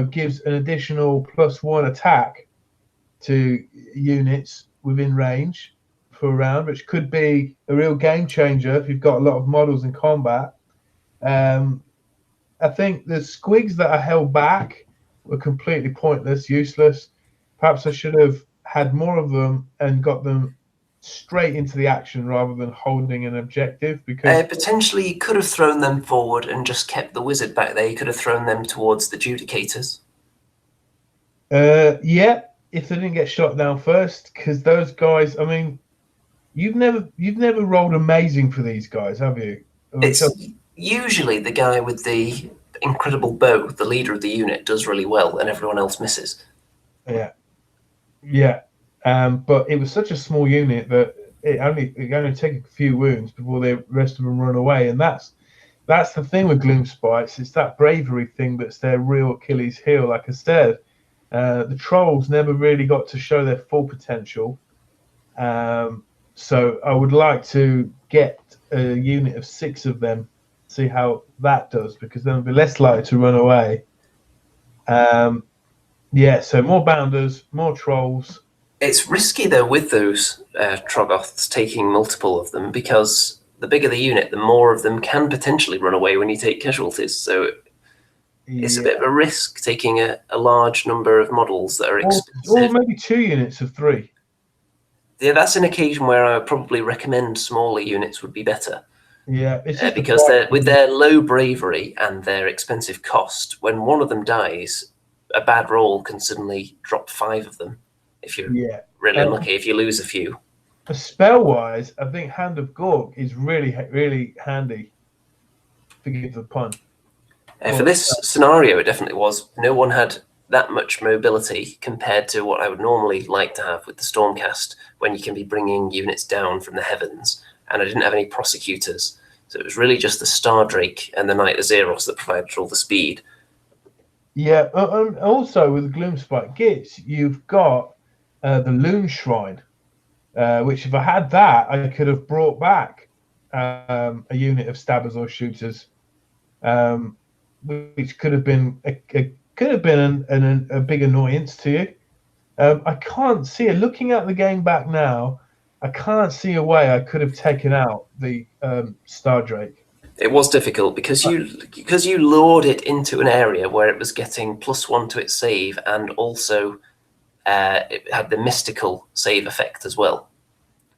gives an additional +1 attack to units within range for a round, which could be a real game changer if you've got a lot of models in combat. I think the squigs that are held back were completely pointless, useless. Perhaps I should have had more of them and got them straight into the action rather than holding an objective, because potentially you could have thrown them forward and just kept the wizard back there. You could have thrown them towards the judicators. If they didn't get shot down first, because those guys, I mean, you've never rolled amazing for these guys, have you? It's usually the guy with the incredible bow, the leader of the unit, does really well, and everyone else misses. Yeah. But it was such a small unit that it only take a few wounds before the rest of them run away, and that's the thing with Gloomspites. It's that bravery thing that's their real Achilles heel. Like I said, the trolls never really got to show their full potential. So I would like to get a unit of 6 of them, see how that does, because then they'll be less likely to run away. So more bounders, more trolls. It's risky though with those Troggoths taking multiple of them, because the bigger the unit, the more of them can potentially run away when you take casualties. So it's a bit of a risk taking a large number of models that are expensive. Or maybe 2 units of 3. Yeah, that's an occasion where I would probably recommend smaller units would be better. Yeah, it's just because with their low bravery and their expensive cost, when one of them dies, a bad roll can suddenly drop 5 of them. If you're really unlucky, if you lose a few. Spell-wise, I think Hand of Gork is really, really handy. Forgive the pun. For this scenario, it definitely was. No one had that much mobility compared to what I would normally like to have with the Stormcast, when you can be bringing units down from the heavens, and I didn't have any prosecutors. So it was really just the Stardrake and the Knight of Zeros that provided all the speed. Yeah, and also with the Gloomspite Gitz, you've got the Loon Shrine, which if I had that, I could have brought back a unit of stabbers or shooters, which could have been a big annoyance to you. I can't see it. Looking at the game back now, I can't see a way I could have taken out the Stardrake. It was difficult because you lured it into an area where it was getting +1 to its save, and also it had the mystical save effect as well,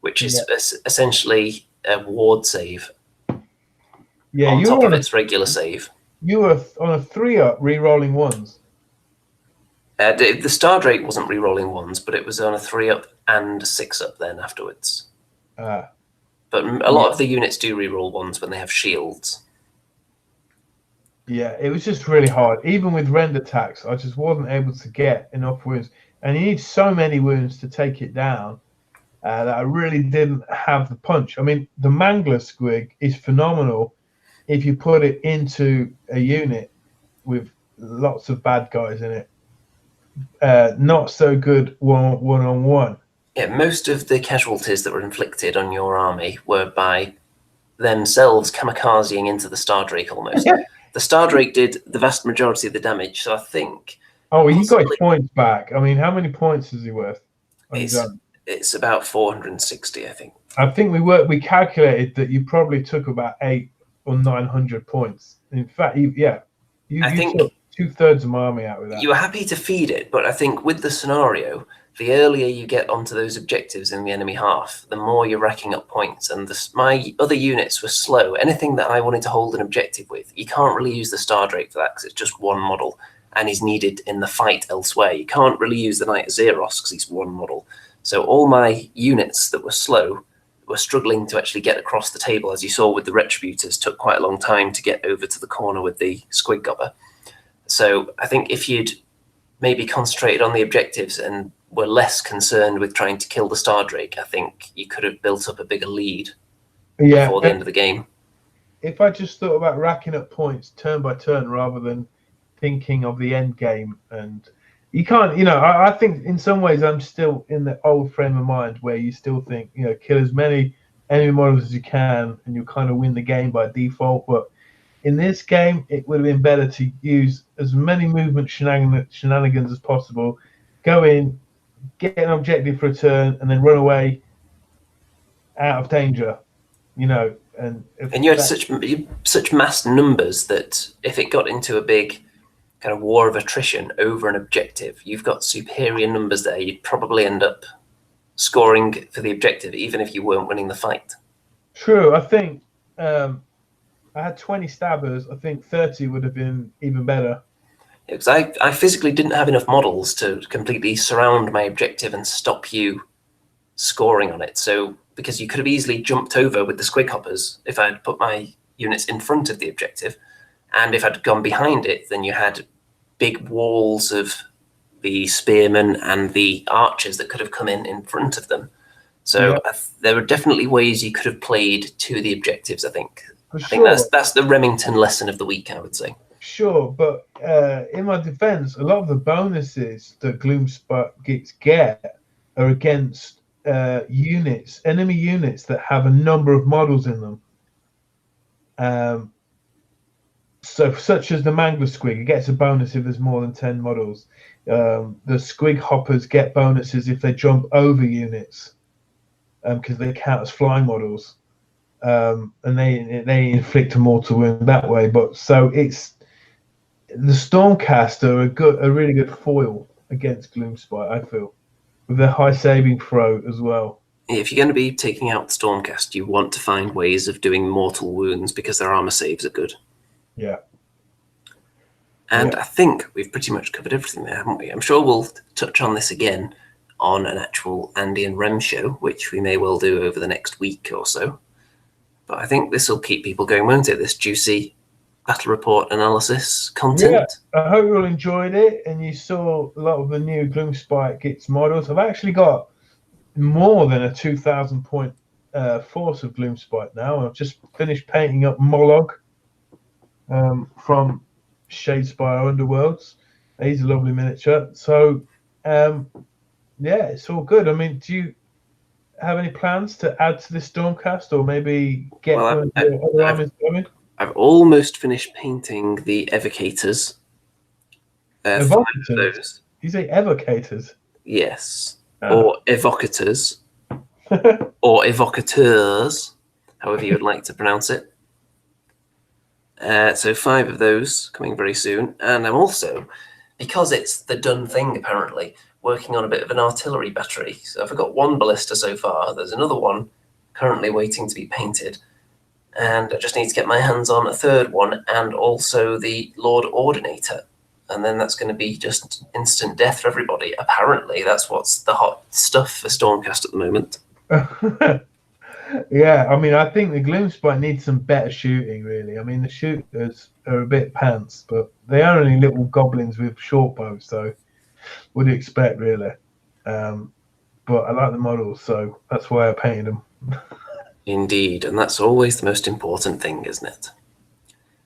which is essentially a ward save on top of its regular save. You were on a 3-up re-rolling 1s. The Stardrake wasn't re-rolling 1s, but it was on a 3-up and a 6-up then afterwards. But a lot of the units do re-roll 1s when they have shields. Yeah, it was just really hard. Even with rend attacks, I just wasn't able to get enough wounds. And you need so many wounds to take it down that I really didn't have the punch. I mean, the Mangler Squig is phenomenal if you put it into a unit with lots of bad guys in it. Not so good one-on-one. Yeah, most of the casualties that were inflicted on your army were by themselves kamikazing into the Stardrake almost. Yeah. The Stardrake did the vast majority of the damage, so I think... Oh, well, he got his points back. I mean, how many points is he worth? It's about 460, I think. I think we calculated that you probably took about 800 or 900 points. In fact, you took 2/3 of my army out with that. You were happy to feed it, but I think with the scenario, the earlier you get onto those objectives in the enemy half, the more you're racking up points. And my other units were slow. Anything that I wanted to hold an objective with, you can't really use the Stardrake for that because it's just one model and he's needed in the fight elsewhere. You can't really use the Knight of Zeros because he's one model. So all my units that were slow were struggling to actually get across the table, as you saw with the Retributors, took quite a long time to get over to the corner with the Squig Gobber. So I think if you'd maybe concentrated on the objectives and were less concerned with trying to kill the Stardrake, I think you could have built up a bigger lead before the end of the game. If I just thought about racking up points turn by turn rather than thinking of the end game and you can't, I think in some ways I'm still in the old frame of mind where you still think, kill as many enemy models as you can and you kind of win the game by default. But in this game, it would have been better to use as many movement shenanigans as possible, go in, get an objective for a turn, and then run away out of danger, And you had such mass numbers that if it got into a big kind of war of attrition over an objective, you've got superior numbers there. You'd probably end up scoring for the objective, even if you weren't winning the fight. True. I think I had 20 stabbers. I think 30 would have been even better. Because I physically didn't have enough models to completely surround my objective and stop you scoring on it. So, because you could have easily jumped over with the squig hoppers if I had put my units in front of the objective. And if I'd gone behind it, then you had big walls of the spearmen and the archers that could have come in front of them. So yeah. There were definitely ways you could have played to the objectives, I think. I think that's the Remington lesson of the week, I would say. Sure, but in my defense, a lot of the bonuses that Gloomspite get are against enemy units that have a number of models in them. So, such as the Mangler Squig, it gets a bonus if there's more than 10 models. The Squig Hoppers get bonuses if they jump over units, because they count as flying models, and they inflict a mortal wound that way. But so it's the Stormcast are a really good foil against Gloomspite, I feel, with their high saving throw as well. If you're going to be taking out Stormcast, you want to find ways of doing mortal wounds because their armor saves are good. Yeah. And I think we've pretty much covered everything there, haven't we? I'm sure we'll touch on this again on an actual Andy and Rem show, which we may well do over the next week or so. But I think this will keep people going, won't it? This juicy battle report analysis content. Yeah, I hope you all enjoyed it and you saw a lot of the new Gloomspite Gitz models. I've actually got more than a 2,000 point force of Gloomspite now. I've just finished painting up Mollog from Shadespire Underworlds. He's a lovely miniature. So, yeah, it's all good. I mean, do you have any plans to add to this Stormcast or maybe get one of the other armies going? I've almost finished painting the Evocators. Evocators? You say Evocators? Yes. Or Evocators. Or Evocateurs, however you would like to pronounce it. So 5 of those coming very soon. And I'm also, because it's the done thing apparently, working on a bit of an artillery battery. So I've got 1 ballista so far. There's another one currently waiting to be painted. And I just need to get my hands on a 3rd one and also the Lord Ordinator. And then that's going to be just instant death for everybody. Apparently, that's what's the hot stuff for Stormcast at the moment. Yeah, I mean, I think the Gloomspite needs some better shooting, really. I mean, the shooters are a bit pants, but they are only little goblins with short bows, so what do you expect, really? But I like the models, so that's why I painted them. Indeed, and that's always the most important thing, isn't it?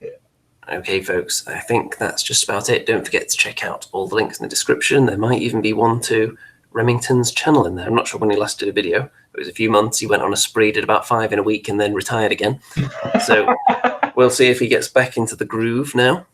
Yeah. Okay, folks, I think that's just about it. Don't forget to check out all the links in the description. There might even be one to Remington's channel in there. I'm not sure when he last did a video. It was a few months. He went on a spree, did about 5 in a week, and then retired again. So we'll see if he gets back into the groove now.